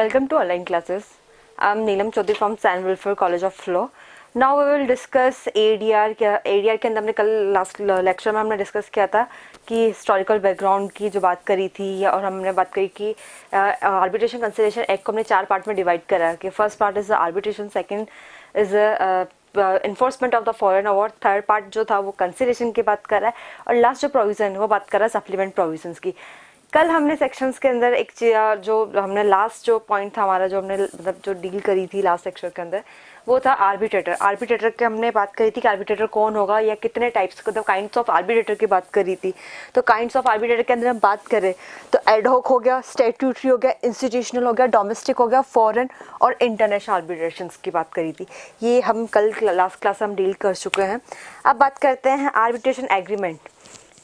Welcome to online classes. I'm Neelam Chaudhary from San Wilfred College of Law. Now we will discuss ADR. ADR के अंदर हमने कल last lecture में हमने discuss किया था कि हिस्टोरिकल बैकग्राउंड की जो बात करी थी और हमने बात करी कि आर्बिट्रेशन कंसिडरेशन एक्ट को हमने 4 पार्ट में डिवाइड करा है कि first part is arbitration, second is enforcement of the foreign award, third part जो था वो कंसिडरेशन की बात कर रहा है और लास्ट जो प्रोविजन वो बात कर रहा है सप्लीमेंट प्रोविजंस की। कल हमने सेक्शंस के अंदर एक जो हमने लास्ट जो पॉइंट था हमारा जो हमने मतलब जो डील करी थी लास्ट सेक्शन के अंदर वो था आर्बिट्रेटर। आर्बिट्रेटर की हमने बात करी थी कि आर्बिट्रेटर कौन होगा या कितने टाइप्स मतलब काइंड्स ऑफ आर्बिट्रेटर की बात करी थी। तो काइंड्स ऑफ आर्बिट्रेटर के अंदर हम बात करें तो एडहॉक हो गया, स्टैट्यूटरी हो गया, इंस्टीट्यूशनल हो गया, डोमेस्टिक हो गया, फॉरेन और इंटरनेशनल आर्बिट्रेशंस की बात करी थी। ये हम कल लास्ट क्लास हम डील कर चुके हैं। अब बात करते हैं आर्बिट्रेशन एग्रीमेंट।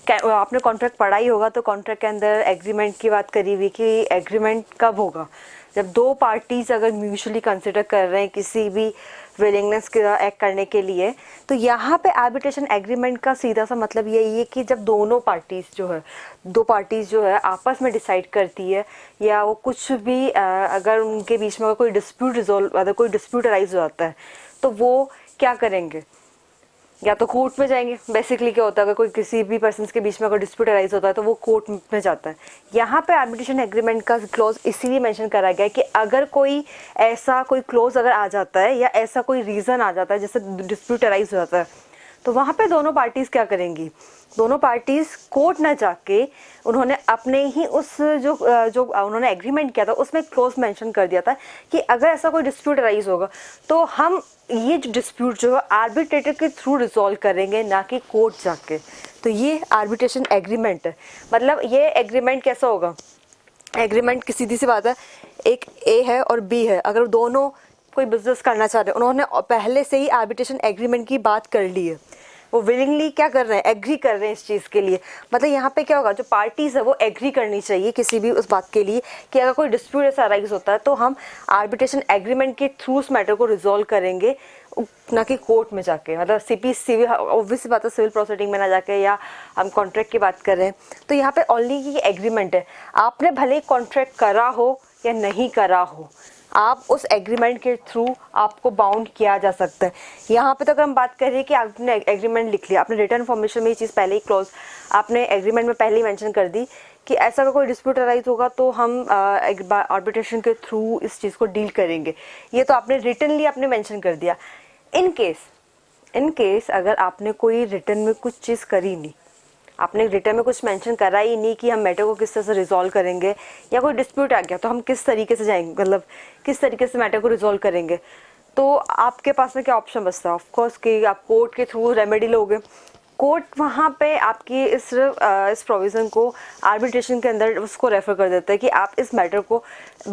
आपने कॉन्ट्रैक्ट पढ़ा ही होगा तो कॉन्ट्रैक्ट के अंदर एग्रीमेंट की बात करी हुई कि एग्रीमेंट कब होगा, जब दो पार्टीज अगर म्यूचुअली कंसिडर कर रहे हैं किसी भी विलिंगनेस का एक्ट करने के लिए। तो यहाँ पे आर्बिट्रेशन एग्रीमेंट का सीधा सा मतलब यही है कि जब दो पार्टीज जो है आपस में डिसाइड करती है या वो कुछ भी अगर उनके बीच में कोई डिस्प्यूट अराइज हो जाता है तो वो क्या करेंगे, या तो कोर्ट में जाएंगे। बेसिकली क्या होता है, अगर कोई किसी भी पर्सन के बीच में अगर डिस्प्यूट अराइज होता है तो वो कोर्ट में जाता है। यहाँ पे आर्बिट्रेशन एग्रीमेंट का क्लॉज इसीलिए मेंशन करा गया कि अगर कोई ऐसा कोई क्लॉज अगर आ जाता है या ऐसा कोई रीज़न आ जाता है जैसे डिस्प्यूट अराइज हो जाता है तो वहाँ पे दोनों पार्टीज़ क्या करेंगी, दोनों पार्टीज़ कोर्ट ना जाके उन्होंने अपने ही उस जो उन्होंने एग्रीमेंट किया था उसमें क्लोज मेंशन कर दिया था कि अगर ऐसा कोई डिस्प्यूट अराइज होगा तो हम ये जो डिस्प्यूट जो है आर्बिट्रेटर के थ्रू रिजॉल्व करेंगे, ना कि कोर्ट जाके। तो ये आर्बिट्रेशन एग्रीमेंट है। मतलब ये एग्रीमेंट कैसा होगा, एग्रीमेंट की सीधी सी बात है, एक ए है और बी है, अगर दोनों कोई बिजनेस करना चाह रहे हैं, उन्होंने पहले से ही आर्बिट्रेशन एग्रीमेंट की बात कर ली है, वो विलिंगली क्या कर रहे हैं, एग्री कर रहे हैं इस चीज़ के लिए। मतलब यहाँ पे क्या होगा, जो पार्टीज है वो एग्री करनी चाहिए किसी भी उस बात के लिए कि अगर कोई डिस्प्यूट ऐसा अराइज होता है तो हम आर्बिट्रेशन एग्रीमेंट के थ्रू उस मैटर को रिजॉल्व करेंगे, ना कि कोर्ट में जाके। मतलब सिविल ऑब्वियस बात है, सिविल प्रोसीडिंग में ना जाके, या हम कॉन्ट्रैक्ट की बात कर रहे हैं तो यहाँ पे ओनली ये एग्रीमेंट है। आपने भले कॉन्ट्रैक्ट करा हो या नहीं करा हो, आप उस एग्रीमेंट के थ्रू आपको बाउंड किया जा सकता है। यहाँ पे तो अगर हम बात कर रहे हैं कि आपने एग्रीमेंट लिख लिया, आपने रिटर्न फॉर्मेशन में ये चीज़ पहले ही क्लॉज आपने एग्रीमेंट में पहले ही मेंशन कर दी कि ऐसा अगर कोई डिस्प्यूट अराइज होगा तो हम आर्बिट्रेशन के थ्रू इस चीज़ को डील करेंगे, ये तो आपने रिटनली आपने मेंशन कर दिया। इन केस अगर आपने कोई रिटर्न में कुछ चीज़ करी नहीं, आपने रिटर्न में कुछ मेंशन करा ही नहीं कि हम मैटर को किस तरह से रिजॉल्व करेंगे, या कोई डिस्प्यूट आ गया तो हम किस तरीके से जाएंगे, मतलब किस तरीके से मैटर को रिजॉल्व करेंगे, तो आपके पास में क्या ऑप्शन बचता है, ऑफ कोर्स कि आप कोर्ट के थ्रू रेमेडी लोगे। कोर्ट वहाँ पे आपकी इस प्रोविज़न को आर्बिट्रेशन के अंदर उसको रेफर कर देता है कि आप इस मैटर को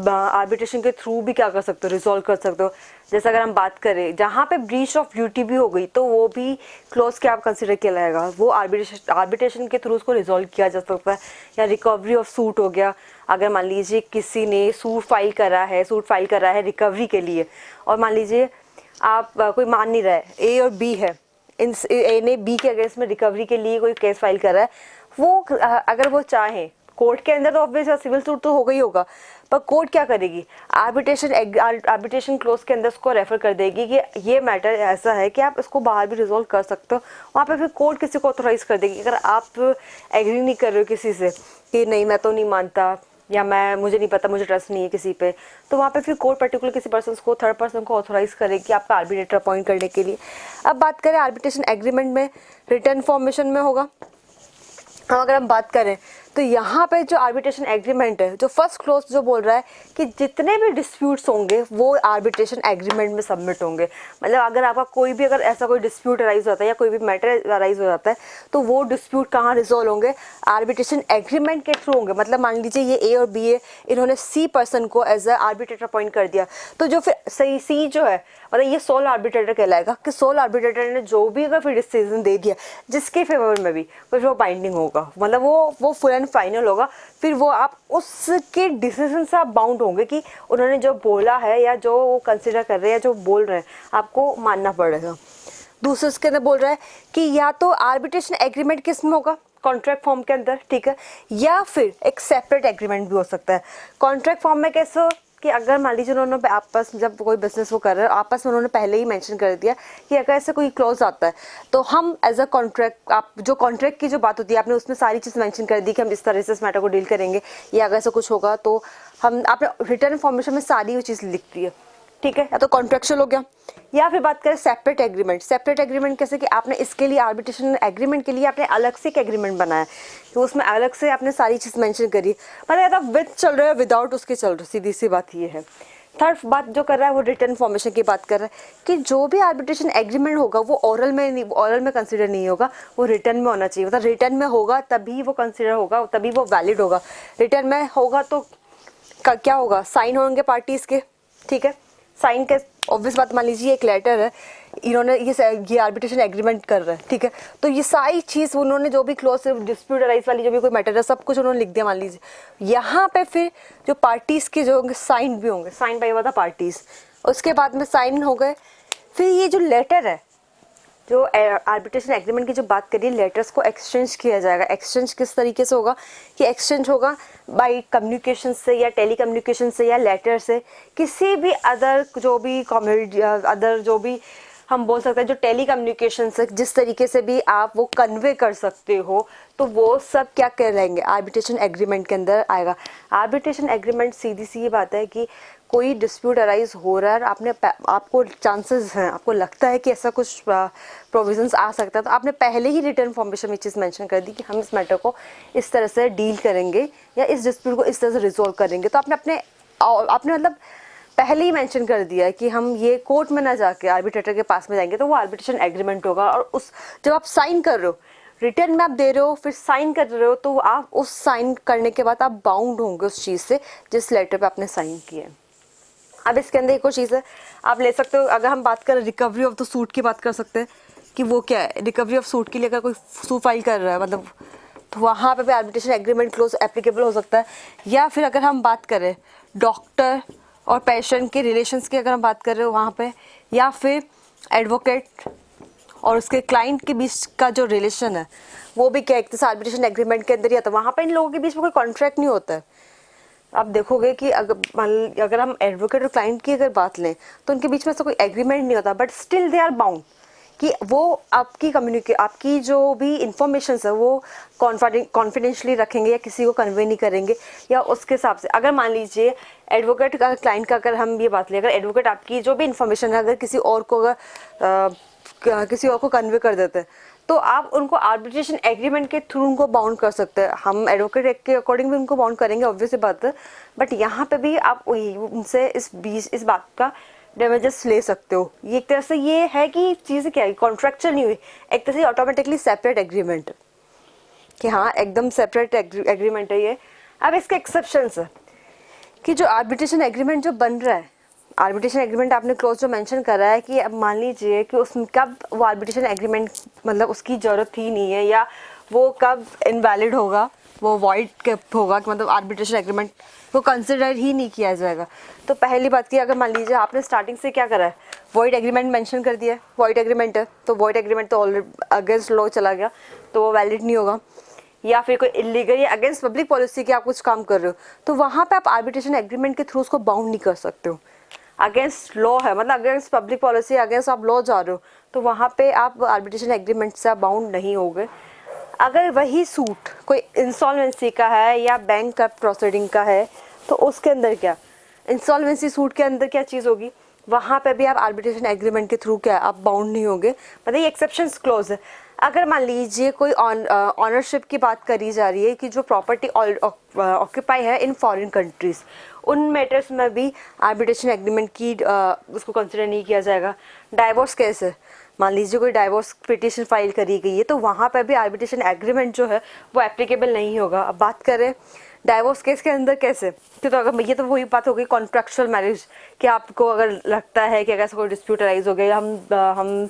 आर्बिट्रेशन के थ्रू भी क्या कर सकते हो, रिजॉल्व कर सकते हो। जैसे अगर हम बात करें जहाँ पे ब्रीच ऑफ ड्यूटी भी हो गई तो वो भी क्लोज क्या आप कंसिडर किया जाएगा, वो आर्बिट्रेशन के थ्रू उसको रिजॉल्व किया जा सकता है। या रिकवरी ऑफ सूट हो गया, अगर मान लीजिए किसी ने सूट फाइल करा है रिकवरी के लिए, और मान लीजिए आप कोई मान नहीं रहा है, ए और बी है, ए ने बी के अगेंस्ट में रिकवरी के लिए कोई केस फाइल कर रहा है, वो अगर वो चाहे कोर्ट के अंदर तो ऑब्वियसली सिविल सूट तो होगा ही होगा, पर कोर्ट क्या करेगी, आर्बिट्रेशन क्लोज के अंदर उसको रेफर कर देगी कि ये मैटर ऐसा है कि आप इसको बाहर भी रिजॉल्व कर सकते हो। वहाँ पे फिर कोर्ट किसी को ऑथोराइज कर देगी। अगर आप एग्री नहीं कर रहे हो किसी से कि नहीं मैं तो नहीं मानता, या मुझे नहीं पता, मुझे ट्रस्ट नहीं है किसी पे, तो वहाँ पे फिर कोर्ट पर्टिकुलर किसी पर्सन को, थर्ड पर्सन को ऑथोराइज करेगी आपका आर्बिट्रेटर अपॉइंट करने के लिए। अब बात करें आर्बिट्रेशन एग्रीमेंट में रिटर्न फॉर्मेशन में होगा। अगर हम बात करें तो यहाँ पे जो आर्बिट्रेशन एग्रीमेंट है, जो फर्स्ट क्लॉज जो बोल रहा है कि जितने भी डिस्प्यूट्स होंगे वो आर्बिट्रेशन एग्रीमेंट में सबमिट होंगे। मतलब अगर आपका कोई भी अगर ऐसा कोई डिस्प्यूट अराइज होता है या कोई भी मैटर अराइज हो जाता है तो वो डिस्प्यूट कहाँ रिजॉल्व होंगे, आर्बिट्रेशन एग्रीमेंट के थ्रू होंगे। मतलब मान लीजिए ये ए और बी है, इन्होंने सी पर्सन को एज अ आर्बिट्रेटर अपॉइंट कर दिया, तो जो फिर सही सी जो है मतलब ये सोल आर्बिट्रेटर कहलाएगा कि सोल आर्बिट्रेटर ने जो भी अगर फिर डिसीजन दे दिया जिसके फेवर में भी, फिर वो बाइंडिंग होगा, मतलब वो फुल एंड फाइनल होगा। फिर वो आप उसके डिसीजन से आप बाउंड होंगे कि उन्होंने जो बोला है या जो वो कंसिडर कर रहे हैं या जो बोल रहे हैं आपको मानना पड़ेगा। दूसरे उसके अंदर बोल रहा है कि या तो आर्बिट्रेशन एग्रीमेंट किस में होगा, कॉन्ट्रैक्ट फॉर्म के अंदर, ठीक है, या फिर एक सेपरेट एग्रीमेंट भी हो सकता है। कॉन्ट्रैक्ट फॉर्म में कैसे कि अगर मान लीजिए उन्होंने आपस जब कोई बिजनेस वो कर रहे हैं आपस में उन्होंने पहले ही मेंशन कर दिया कि अगर ऐसा कोई क्लॉज आता है तो हम एज अ कॉन्ट्रैक्ट, आप जो कॉन्ट्रैक्ट की जो बात होती है आपने उसमें सारी चीज़ मेंशन कर दी कि हम इस तरह से इस मैटर को डील करेंगे, या अगर ऐसा कुछ होगा तो हम आपने रिटर्न इन्फॉर्मेशन में सारी वो चीज़ लिख दी है, ठीक है, या तो कॉन्ट्रेक्चुअल हो गया। या फिर बात करें सेपरेट एग्रीमेंट। सेपरेट एग्रीमेंट कैसे कि आपने इसके लिए आर्बिट्रेशन एग्रीमेंट के लिए आपने अलग से एक एग्रीमेंट बनाया तो उसमें अलग से आपने सारी चीज़ मेंशन करी, मतलब या तो विद चल रहा है विदाउट उसके चल रहा है, सीधी सी बात ये है। थर्ड बात जो कर रहा है वो रिटर्न इन्फॉर्मेशन की बात कर रहा है कि जो भी आर्बिट्रेशन एग्रीमेंट होगा वो ओरल में कंसिडर नहीं होगा, वो रिटर्न में होना चाहिए, मतलब रिटर्न में होगा तभी वो कंसिडर होगा, तभी वो वैलिड होगा। रिटर्न में होगा तो क्या होगा, साइन होंगे पार्टीज के, ठीक है, साइन के ऑब्वियस बात, मान लीजिए एक लेटर है, इन्होंने ये आर्बिट्रेशन एग्रीमेंट कर रहे हैं, ठीक है, तो ये सारी चीज़ उन्होंने जो भी क्लोज डिस्प्यूट अराइज वाली जो भी कोई मैटर है सब कुछ उन्होंने लिख दिया मान लीजिए। यहाँ पे फिर जो पार्टीज के जो होंगे साइन भी होंगे, साइन बाय द पार्टीज, उसके बाद में साइन हो गए। फिर ये जो लेटर है जो आर्बिट्रेशन एग्रीमेंट की जो बात करिए, लेटर्स को एक्सचेंज किया जाएगा। एक्सचेंज किस तरीके से होगा कि एक्सचेंज होगा बाय कम्युनिकेशन से या टेली कम्युनिकेशन से या लेटर से, किसी भी अदर जो भी अदर जो भी हम बोल सकते हैं जो टेली कम्युनिकेशन से जिस तरीके से भी आप वो कन्वे कर सकते हो, तो वो सब क्या कहलाएंगे, आर्बिट्रेशन एग्रीमेंट के अंदर आएगा। आर्बिट्रेशन एग्रीमेंट सीधी सी ये बात है कि कोई डिस्प्यूट अराइज हो रहा है, आपको चांसेस हैं, आपको लगता है कि ऐसा कुछ प्रोविजंस आ सकता है, तो आपने पहले ही रिटर्न इन्फॉर्मेशन में चीज़ मेंशन कर दी कि हम इस मैटर को इस तरह से डील करेंगे या इस डिस्प्यूट को इस तरह से रिजोल्व करेंगे। तो आपने मतलब पहले ही मेंशन कर दिया है कि हम ये कोर्ट में ना जाके आर्बिट्रेटर के पास में जाएंगे, तो वो आर्बिट्रेशन एग्रीमेंट होगा। और उस जब आप साइन कर रहे हो, रिटर्न में आप दे रहे हो, फिर साइन कर रहे हो, तो आप उस साइन करने के बाद आप बाउंड होंगे उस चीज़ से जिस लेटर पे आपने साइन किया है। अब इसके अंदर एक और चीज़ है, आप ले सकते हो, अगर हम बात करें रिकवरी ऑफ द सूट की बात कर सकते हैं कि वो क्या है, रिकवरी ऑफ सूट के लिए अगर कोई सूट फाइल कर रहा है मतलब, तो वहाँ पे भी आर्बिट्रेशन एग्रीमेंट क्लोज एप्लीकेबल हो सकता है। या फिर अगर हम बात करें डॉक्टर और पेशेंट के रिलेशंस की अगर हम बात कर रहे हो वहाँ पे, या फिर एडवोकेट और उसके क्लाइंट के बीच का जो रिलेशन है वो भी क्या एक तरह से आर्बिट्रेशन एग्रीमेंट के अंदर ही आता है। वहाँ पे इन लोगों के बीच में कोई कॉन्ट्रैक्ट नहीं होता है। आप देखोगे कि अगर हम एडवोकेट और क्लाइंट की अगर बात लें तो उनके बीच में ऐसा कोई एग्रीमेंट नहीं होता, but still they are bound कि वो आपकी जो भी इंफॉर्मेशन है वो कॉन्फिडेंशियली रखेंगे या किसी को कन्वे नहीं करेंगे, या उसके हिसाब से अगर मान लीजिए एडवोकेट का क्लाइंट का अगर हम ये बात लें, अगर एडवोकेट आपकी जो भी इंफॉर्मेशन है अगर किसी और को कन्वे कर देते हैं तो आप उनको आर्बिट्रेशन एग्रीमेंट के थ्रू उनको बाउंड कर सकते हैं। हम एडवोकेट एक्ट के अकॉर्डिंग भी उनको बाउंड करेंगे ऑब्वियस बात है, बट यहाँ पे भी आप उनसे इस बात का डैमेजेस ले सकते हो। ये एक तरह से ये है कि चीज़ क्या है, कॉन्ट्रैक्चुअल नहीं हुई, एक तरह से ऑटोमेटिकली सेपरेट एग्रीमेंट कि हाँ एकदम सेपरेट एग्रीमेंट है ये। अब इसके एक्सेप्शंस है कि जो आर्बिट्रेशन एग्रीमेंट जो बन रहा है, आर्बिट्रेशन एग्रीमेंट आपने क्लोज जो मेंशन करा है कि अब मान लीजिए कि उस कब वो आर्बिट्रेशन एग्रीमेंट मतलब उसकी ज़रूरत ही नहीं है, या वो कब इनवैलिड होगा, वो वॉइड कब होगा कि मतलब आर्बिट्रेशन एग्रीमेंट को कंसिडर ही नहीं किया जाएगा। तो पहली बात की अगर मान लीजिए आपने स्टार्टिंग से क्या करा है, वॉइड एग्रीमेंट मेंशन कर दिया है, वॉइड एग्रीमेंट है तो वॉइड एग्रीमेंट तो ऑलरेडी अगेंस्ट लॉ चला गया तो वो वैलिड नहीं होगा। या फिर कोई इलीगल या अगेंस्ट पब्लिक पॉलिसी के आप कुछ काम कर रहे हो तो वहाँ पे आप आर्बिट्रेशन एग्रीमेंट के थ्रू उसको बाउंड नहीं कर सकते हो। अगेंस्ट लॉ है मतलब अगेंस्ट पब्लिक पॉलिसी, अगेंस्ट आप लॉ जा रहे हो तो वहाँ पे आप आर्बिट्रेशन एग्रीमेंट से आप बाउंड नहीं होगे। अगर वही सूट कोई इंसॉल्वेंसी का है या बैंक का प्रोसीडिंग का है तो उसके अंदर क्या, इंसॉल्वेंसी सूट के अंदर क्या चीज़ होगी, वहाँ पे भी आप आर्बिट्रेशन एग्रीमेंट के थ्रू क्या आप बाउंड नहीं होंगे, मतलब ये एक्सेप्शंस क्लोज है। अगर मान लीजिए कोई ऑनरशिप की बात करी जा रही है कि जो प्रॉपर्टी ऑक्यूपाई है इन फॉरेन कंट्रीज़, उन मैटर्स में भी आर्बिट्रेशन एग्रीमेंट की उसको कंसिडर नहीं किया जाएगा। डाइवोर्स केस है, मान लीजिए कोई डाइवोर्स पिटिशन फाइल करी गई है तो वहाँ पर भी आर्बिट्रेशन एग्रीमेंट जो है वो एप्लीकेबल नहीं होगा। अब बात करें डाइवोर्स केस के अंदर कैसे, तो अगर ये तो वही बात हो गई कॉन्ट्रैक्चुअल मैरिज कि आपको अगर लगता है कि अगर ऐसा कोई डिस्प्यूट अराइज हो गया, हम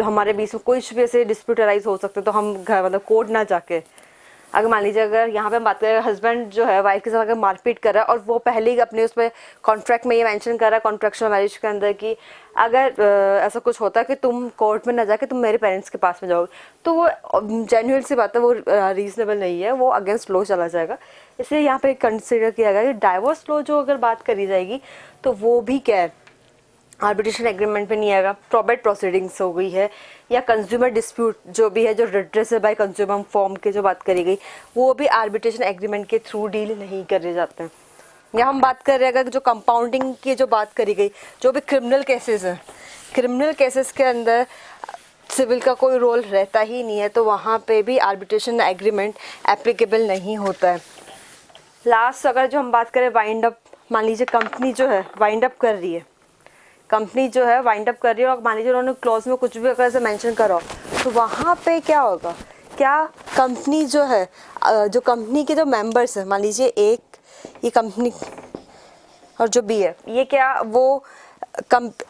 हमारे बीच में कुछ भी ऐसे डिस्प्यूट अराइज हो सकते तो हम घर मतलब कोर्ट ना जाके अगर मान लीजिए अगर यहाँ पे हम बात करें, हस्बैंड जो है वाइफ के साथ अगर मारपीट कर रहा है और वो पहले ही अपने उसमें कॉन्ट्रैक्ट में ये मेंशन कर रहा है कॉन्ट्रेक्चुअल मैरिज के अंदर कि अगर ऐसा कुछ होता है कि तुम कोर्ट में ना जाके तुम मेरे पेरेंट्स के पास में जाओगे, तो वो जेन्युइन सी बात है, वो रीजनेबल नहीं है, वो अगेंस्ट लॉ चला जाएगा। इसलिए यहाँ पे कंसिडर किया गया कि डाइवोर्स लॉ जो अगर बात करी जाएगी तो वो भी क्या है, आर्बिट्रेशन एग्रीमेंट पे नहीं आएगा। प्रोबेट प्रोसीडिंग्स हो गई है या कंज्यूमर डिस्प्यूट जो भी है, जो रिड्रेसल बाय कंज्यूमर फॉर्म की जो बात करी गई, वो भी आर्बिट्रेशन एग्रीमेंट के थ्रू डील नहीं करे जाते हैं। या हम बात कर रहे हैं अगर जो कंपाउंडिंग की जो बात करी गई, जो भी क्रिमिनल केसेस हैं, क्रिमिनल केसेस के अंदर सिविल का कोई रोल रहता ही नहीं है, तो वहाँ पे भी आर्बिट्रेशन एग्रीमेंट एप्लीकेबल नहीं होता है। लास्ट अगर जो हम बात करें वाइंड अप, मान लीजिए कंपनी जो है वाइंड अप कर रही है, कंपनी जो है वाइंड अप कर रही है और मान लीजिए उन्होंने क्लॉज में कुछ भी अगर ऐसे मेंशन करा हो, तो वहाँ पे क्या होगा, क्या कंपनी जो है, जो कंपनी के जो मेंबर्स हैं, मान लीजिए एक ये कंपनी और जो बी है, ये क्या वो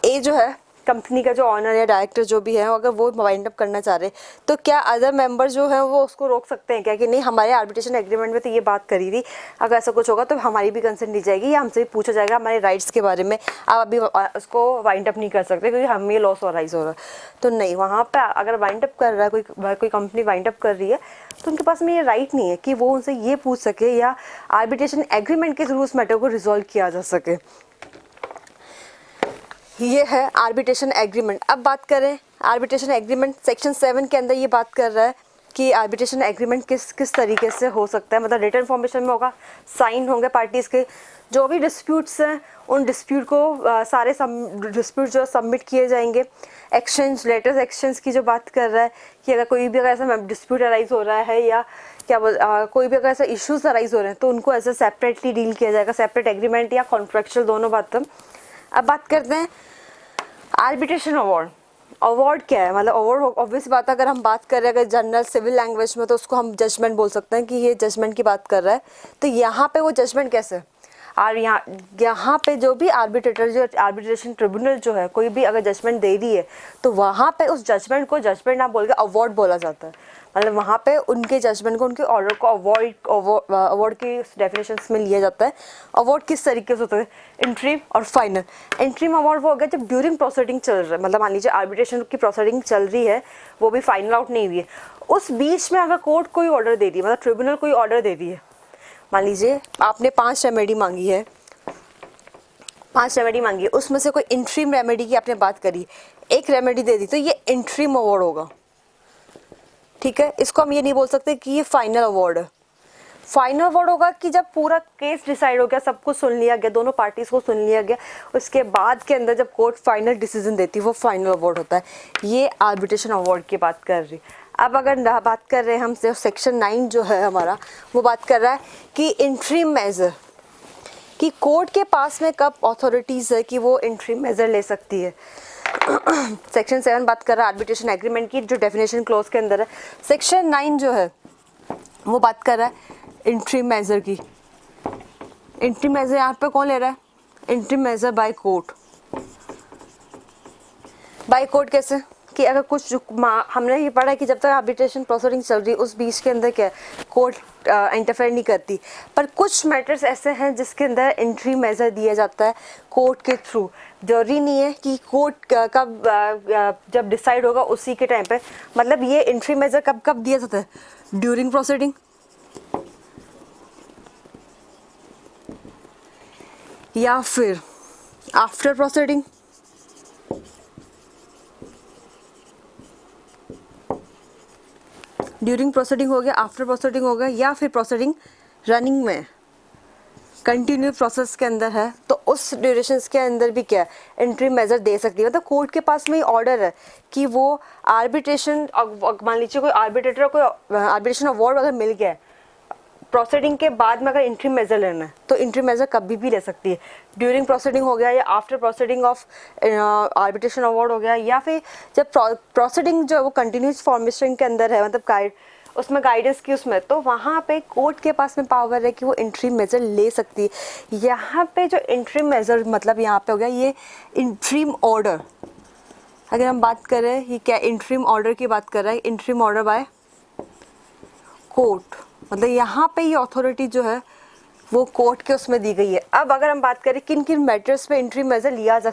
ए जो है कंपनी का जो ऑनर या डायरेक्टर जो भी है, अगर वो वाइंड अप करना चाह रहे, तो क्या अदर मेंबर जो है वो उसको रोक सकते हैं क्या कि नहीं, हमारे आर्बिट्रेशन एग्रीमेंट में तो ये बात करी थी, अगर ऐसा कुछ होगा तो हमारी भी कंसर्न ली जाएगी या हमसे भी पूछा जाएगा हमारे राइट्स के बारे में, आप अभी उसको वाइंड अप नहीं कर सकते क्योंकि हम ये लॉस ऑराइज हो रहा है। तो नहीं, वहाँ पर अगर वाइंड अप कर रहा है कोई कंपनी वाइंड अप कर रही है, तो उनके पास में ये राइट नहीं है कि वो उनसे ये पूछ सके या आर्बिट्रेशन एग्रीमेंट के थ्रू उस मैटर को रिजॉल्व किया जा सके। ये है आर्बिट्रेशन एग्रीमेंट। अब बात करें आर्बिट्रेशन एग्रीमेंट, सेक्शन 7 के अंदर ये बात कर रहा है कि आर्बिट्रेशन एग्रीमेंट किस तरीके से हो सकता है, मतलब रिटन फॉर्मेशन में होगा, साइन होंगे पार्टीज़ के, जो भी डिस्प्यूट्स हैं उन डिस्प्यूट को सारे डिस्प्यूट जो सबमिट किए जाएंगे। एक्सचेंज लेटर्स एक्सचेंज की जो बात कर रहा है कि अगर कोई भी अगर ऐसा डिस्प्यूट अराइज हो रहा है या कोई भी अगर ऐसा इश्यूज अराइज हो रहे हैं तो उनको ऐसे सेपरेटली डील किया जाएगा, सेपरेट एग्रीमेंट या कॉन्ट्रेक्चुअल दोनों बातें। अब बात करते हैं आर्बिट्रेशन अवार्ड। अवार्ड क्या है, मतलब अवार्ड ऑब्वियस बात है, अगर हम बात कर रहे हैं अगर जनरल सिविल लैंग्वेज में तो उसको हम जजमेंट बोल सकते हैं कि ये जजमेंट की बात कर रहा है। तो यहाँ पे वो जजमेंट कैसे है, और यहाँ पे जो भी आर्बिट्रेटर जो आर्बिट्रेशन ट्रिब्यूनल जो है कोई भी अगर जजमेंट दे रही है तो वहाँ पे उस जजमेंट को जजमेंट ना बोल के अवार्ड बोला जाता है। मतलब वहाँ पे उनके जजमेंट को, उनके ऑर्डर को अवार्ड की डेफिनेशंस में लिया जाता है। अवार्ड किस तरीके से होता है, इंट्रीम और फाइनल। इंट्रीम अवार्ड वो हो गया जब ड्यूरिंग प्रोसीडिंग चल रहा है, मतलब मान लीजिए आर्बिट्रेशन की प्रोसीडिंग चल रही है, वो भी फाइनल आउट नहीं हुई है, उस बीच में अगर कोर्ट कोई ऑर्डर दे रही है, मतलब ट्रिब्यूनल कोई ऑर्डर दे रही है, मान लीजिए आपने 5 रेमेडी मांगी है, 5 रेमेडी मांगी है, उसमें से कोई इंट्रीम रेमेडी की आपने बात करी, एक रेमेडी दे दी, तो ये इंट्रीम अवार्ड होगा। ठीक है, इसको हम ये नहीं बोल सकते कि ये फाइनल अवार्ड है। फाइनल अवार्ड होगा कि जब पूरा केस डिसाइड हो गया, सब कुछ सुन लिया गया, दोनों पार्टीज को सुन लिया गया, उसके बाद के अंदर जब कोर्ट फाइनल डिसीजन देती है वो फाइनल अवार्ड होता है। ये आर्बिट्रेशन अवार्ड की बात कर रही। अब अगर बात कर रहे हैं हम सेक्शन 9 जो है हमारा, वो बात कर रहा है कि इंट्रीम मेजर, कि कोर्ट के पास में कब अथॉरिटीज़ है कि वो इंट्रीम मेजर ले सकती है। सेक्शन 7 बात कर रहा है आर्बिट्रेशन एग्रीमेंट की, जो डेफिनेशन क्लोज के अंदर है। सेक्शन 9 जो है वो बात कर रहा है इंट्रीम मेजर की। इंट्रीम मेजर यहाँ पे कौन ले रहा है, interim measure by court. By court कैसे, कि अगर कुछ हमने ये पढ़ा है कि जब तक आर्बिट्रेशन प्रोसीडिंग चल रही है उस बीच के अंदर क्या कोर्ट इंटरफेयर नहीं करती, पर कुछ मैटर्स ऐसे हैं जिसके अंदर इंट्री मेजर दिया जाता है कोर्ट के थ्रू। जरूरी नहीं है कि कोर्ट कब जब डिसाइड होगा उसी के टाइम पे, मतलब ये इंट्री मेजर कब कब दिया जाता है, ड्यूरिंग प्रोसीडिंग या फिर आफ्टर प्रोसीडिंग। ड्यूरिंग प्रोसीडिंग हो गया, आफ्टर प्रोसीडिंग हो गया, या फिर प्रोसीडिंग रनिंग में कंटिन्यू प्रोसेस के अंदर है, तो उस ड्यूरेशंस के अंदर भी क्या एंट्री मेजर दे सकती है। मतलब कोर्ट के पास में ही ऑर्डर है कि वो आर्बिट्रेशन, मान लीजिए कोई आर्बिट्रेटर कोई आर्बिट्रेशन अवार्ड अगर मिल गया प्रोसीडिंग के बाद में, अगर इंट्री मेजर लेना है तो इंट्री मेजर कभी भी ले सकती है। ड्यूरिंग प्रोसीडिंग हो गया या after proceeding of arbitration award हो गया, या फिर जब प्रोसीडिंग जो वो कंटिन्यूस फॉर्मेशन के अंदर है, मतलब उसमें गाइडेंस की उसमें, तो वहाँ पे कोर्ट के पास में पावर है कि वो इंट्री मेजर ले सकती है। यहाँ पे जो इंट्री मेजर मतलब यहाँ पे हो गया ये इंट्रीम ऑर्डर। अगर हम बात करें ये क्या इंट्रीम ऑर्डर की बात कर रहा है, इंट्रीम ऑर्डर बाय कोर्ट, मतलब यहाँ पे ये अथॉरिटी जो है वो कोर्ट के उसमें दी गई है। अब अगर हम बात करें किन किन मैटर्स पे इंट्रीम मेजर लिया जा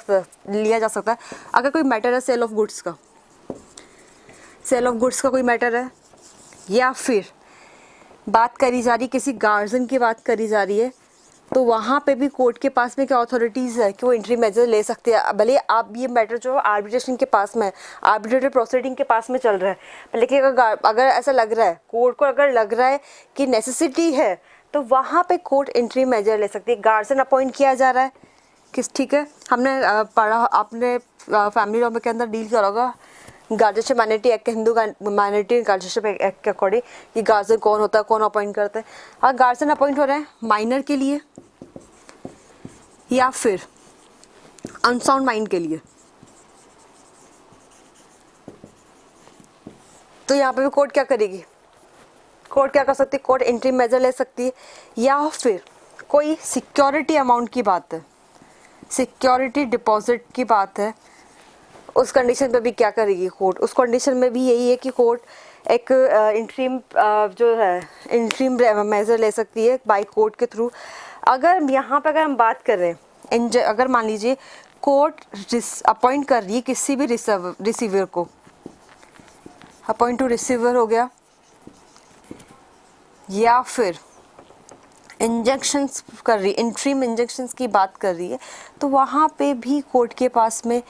सकता है, अगर कोई मैटर है सेल ऑफ गुड्स का, सेल ऑफ गुड्स का कोई मैटर है, या फिर बात करी जा रही किसी गार्जियन की बात करी जा रही है, तो वहाँ पे भी कोर्ट के पास में क्या अथॉरिटीज़ है कि वो इंट्री मेजर ले सकते हैं। भले आप ये मैटर जो है आर्बिट्रेशन के पास में, आर्बिट्रेटर प्रोसीडिंग के पास में चल रहा है, लेकिन अगर ऐसा लग रहा है, कोर्ट को अगर लग रहा है कि नेसेसिटी है, तो वहाँ पे कोर्ट इंट्री मेजर ले सकती है। गार्जियन अपॉइंट किया जा रहा है किस, ठीक है, हमने पढ़ा, आपने फैमिली लॉ के अंदर डील किया होगा guardianship minority act, Hindu minority guardianship act के अकॉर्डिंग कि गार्जियन कौन होता है, कौन अपॉइंट करता है। अगर गार्जियन अपॉइंट हो रहे हैं माइनर के लिए या फिर अनसाउंड माइंड के लिए, तो यहाँ पे भी कोर्ट क्या करेगी, कोर्ट क्या कर सकती है, कोर्ट इंट्री मेजर ले सकती है। या फिर कोई सिक्योरिटी अमाउंट की बात है, सिक्योरिटी डिपॉजिट की बात है, उस कंडीशन पे भी क्या करेगी कोर्ट, उस कंडीशन में भी यही है कि कोर्ट एक इंट्रीम जो है इंट्रीम मेजर ले सकती है बाय कोर्ट के थ्रू। अगर यहाँ पे अगर हम बात कर रहे हैं, अगर मान लीजिए कोर्ट अपॉइंट कर रही है किसी भी रिसीवर को, अपॉइंट टू रिसीवर हो गया, या फिर इंजेक्शंस कर रही, इंट्रीम इंजेक्शंस की बात कर रही है, तो वहाँ पे भी कोर्ट के पास में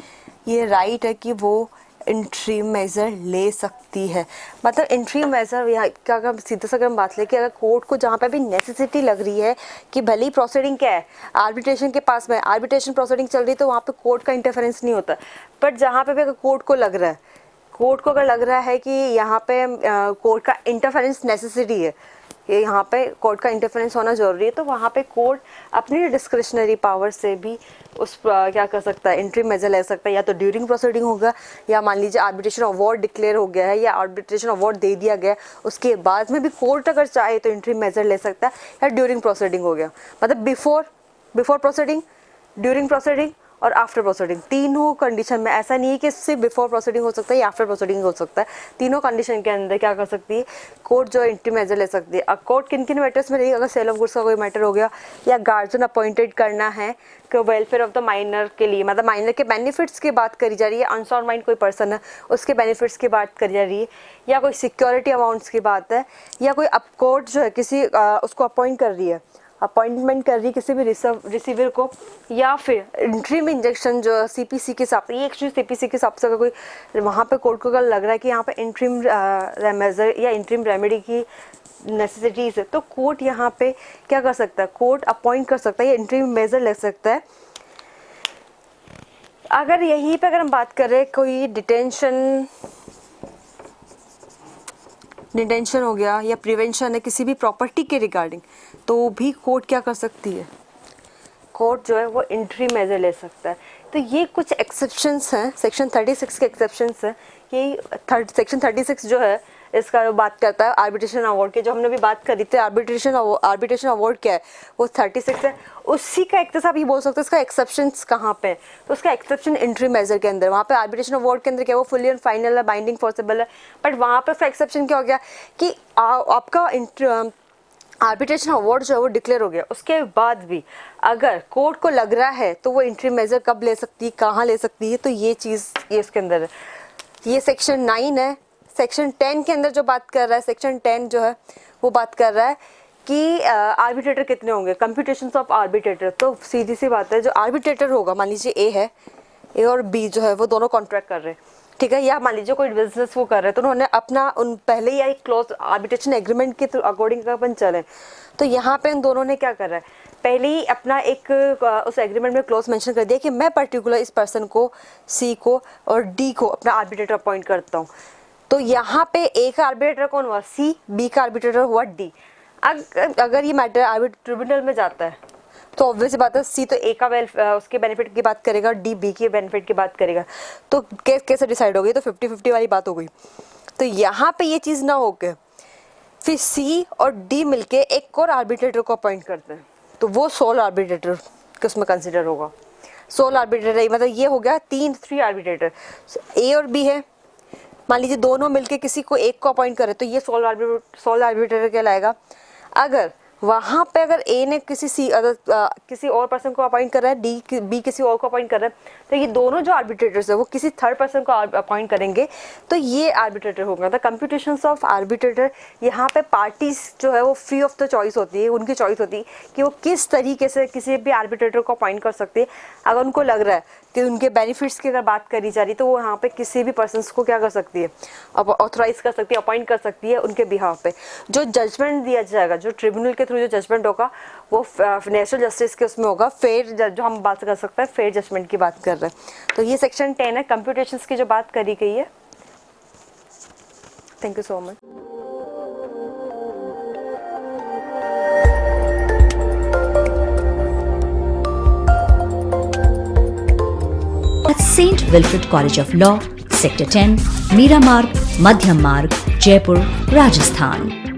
ये राइट है कि वो इंट्रीम मेजर ले सकती है। मतलब इंट्रीम मेजर यहाँ का अगर सीधा सा अगर हम बात लें कि अगर कोर्ट को जहाँ पे भी नेसेसिटी लग रही है कि भले ही प्रोसीडिंग क्या है आर्बिट्रेशन के पास में, आर्बिट्रेशन प्रोसीडिंग चल रही है, तो वहाँ पे कोर्ट का इंटरफेरेंस नहीं होता। बट जहाँ पे भी अगर कोर्ट को लग रहा है, कोर्ट को अगर लग रहा है कि यहाँ पे कोर्ट का इंटरफेरेंस नेसेसिटी है, ये यहाँ पे कोर्ट का इंटरफेरेंस होना जरूरी है, तो वहाँ पे कोर्ट अपनी डिस्क्रिशनरी पावर से भी उस क्या कर सकता है, इंट्री मेजर ले सकता है। या तो ड्यूरिंग प्रोसीडिंग होगा, या मान लीजिए आर्बिट्रेशन अवार्ड डिक्लेयर हो गया है या आर्बिट्रेशन अवार्ड दे दिया गया है, उसके बाद में भी कोर्ट अगर चाहे तो इंट्री मेजर ले सकता है। या ड्यूरिंग प्रोसीडिंग हो गया, मतलब बिफोर प्रोसीडिंग, ड्यूरिंग प्रोसीडिंग और आफ्टर प्रोसीडिंग, तीनों कंडीशन में। ऐसा नहीं है कि सिर्फ बिफोर प्रोसीडिंग हो सकता है या आफ्टर प्रोसीडिंग हो सकता है, तीनों कंडीशन के अंदर क्या कर सकती है कोर्ट जो इंट्री मेजर ले सकती है। अब कोर्ट किन किन मैटर्स में रहेगी, अगर सेल ऑफ गुड्स का कोई मैटर हो गया, या गार्जियन अपॉइंटेड करना है कि वेलफेयर ऑफ द माइनर के लिए, मतलब माइनर के बेनिफिट्स की बात करी जा रही है, अनसाउंड माइंड कोई पर्सन है उसके बेनिफिट्स की बात करी जा रही है, या कोई सिक्योरिटी अमाउंट्स की बात है, या कोई अब कोर्ट जो है किसी उसको अपॉइंट कर रही है, अपॉइंटमेंट कर रही है किसी भी रिसीवर को, या फिर इंट्रीम इंजेक्शन जो सीपीसी के हिसाब से, ये एक्चुअली सीपीसी के हिसाब से अगर कोई वहाँ पे कोर्ट को अगर लग रहा है कि यहाँ पे इंट्रीम मेजर या इंट्रीम रेमेडी की नेसेसिटीज है, तो कोर्ट यहाँ पे क्या कर सकता है, कोर्ट अपॉइंट कर सकता है या इंट्रीम मेजर ले सकता है। अगर यहीं पे अगर हम बात करें कोई डिटेंशन हो गया या प्रिवेंशन है किसी भी प्रॉपर्टी के रिगार्डिंग, तो भी कोर्ट क्या कर सकती है, कोर्ट जो है वो इंट्री मेजर ले सकता है। तो ये कुछ एक्सेप्शंस हैं, सेक्शन 36 के एक्सेप्शंस हैं। ये सेक्शन 36 जो है इसका जो बात करता है आर्बिट्रेशन अवार्ड की, जो हमने भी बात करी थी, आर्बिट्रेशन अवार्ड क्या है वो 36 है, उसी का एक आप ये बोल सकते हैं इसका एक्सेप्शंस कहाँ पे है, तो उसका एक्सेप्शन इंट्री मेजर के अंदर, वहाँ पे आर्बिट्रेशन अवार्ड के अंदर क्या वो फुली एंड फाइनल है, बाइंडिंग फोर्सेबल है, बट वहाँ पे उसका एक्सेप्शन क्या हो गया कि आपका आर्बिट्रेशन अवार्ड जो है वो डिक्लेयर हो गया, उसके बाद भी अगर कोर्ट को लग रहा है तो वो इंट्री मेजर कब ले सकती है, कहाँ ले सकती है, तो ये चीज़ ये इसके अंदर है। ये सेक्शन 9 है। सेक्शन 10 के अंदर जो बात कर रहा है, सेक्शन 10 जो है वो बात कर रहा है कि आर्बिट्रेटर कितने होंगे, कंप्यूटेशंस ऑफ आर्बिट्रेटर। तो सीधी सी बात है, जो आर्बिट्रेटर होगा, मान लीजिए ए है, ए और बी जो है वो दोनों कॉन्ट्रैक्ट कर रहे हैं, ठीक है, या मान लीजिए कोई बिजनेस वो कर रहे हैं, तो उन्होंने अपना पहले ही एक क्लोज आर्बिट्रेशन एग्रीमेंट के अकॉर्डिंग का अपन चले, तो यहाँ पे इन दोनों ने क्या कर रहा है, पहले ही अपना एक उस एग्रीमेंट में क्लोज मेंशन कर दिया कि मैं पर्टिकुलर इस पर्सन को, सी को और डी को अपना आर्बिट्रेटर अपॉइंट करता हूँ। तो यहाँ पे ए का आर्बिट्रेटर कौन हुआ, सी, बी का आर्बिट्रेटर हुआ डी। अगर ये मैटर आर्बिट्रेशन ट्रिब्यूनल में जाता है तो ऑब्वियस बात है सी तो ए का उसके बेनिफिट की बात करेगा, डी बी के बेनिफिट की बात करेगा, तो केस कैसे डिसाइड हो गई, तो 50-50 वाली बात हो गई। तो यहाँ पे ये चीज़ ना हो के फिर सी और डी मिलके एक और आर्बिट्रेटर को अपॉइंट करते हैं, तो वो सोल आर्बिट्रेटर किसमें कंसिडर होगा, सोल आर्बिट्रेटर, मतलब ये हो गया 3 आर्बिट्रेटर, ए और बी है, मान लीजिए दोनों मिलके किसी को एक को अपॉइंट करे तो ये सोल आर्बिट्रेटर कहलाएगा। अगर वहाँ पे अगर ए ने किसी और पर्सन को अपॉइंट कर रहा है, बी किसी और को अपॉइंट कर रहा है, तो ये दोनों जो आर्बिट्रेटर्स है वो किसी थर्ड पर्सन को अपॉइंट करेंगे तो ये आर्बिट्रेटर होगा। द कंप्यूटेशंस ऑफ आर्बिट्रेटर, यहाँ पे पार्टीज जो है वो फ्री ऑफ द चॉइस होती है, उनकी चॉइस होती है कि वो किस तरीके से किसी भी आर्बिट्रेटर को अपॉइंट कर सकते हैं। अगर उनको लग रहा है कि उनके बेनिफिट्स की अगर बात करी जा रही तो वो यहाँ पे किसी भी पर्सन को क्या कर सकती है, ऑथराइज कर सकती है, अपॉइंट कर सकती है उनके बिहाफ पे। जो जजमेंट दिया जाएगा, जो ट्रिब्यूनल के थ्रू जो जजमेंट होगा वो नेचुरल जस्टिस के उसमें होगा, फेयर, जो हम बात कर सकते हैं फेयर जजमेंट की बात कर रहे हैं। तो ये सेक्शन 10 है, कंप्यूटेशंस की जो बात करी गई है। Thank you so much. at St. Wilfrid College of Law, Sector 10, Meera Marg, Madhyam Marg, Jaipur, Rajasthan.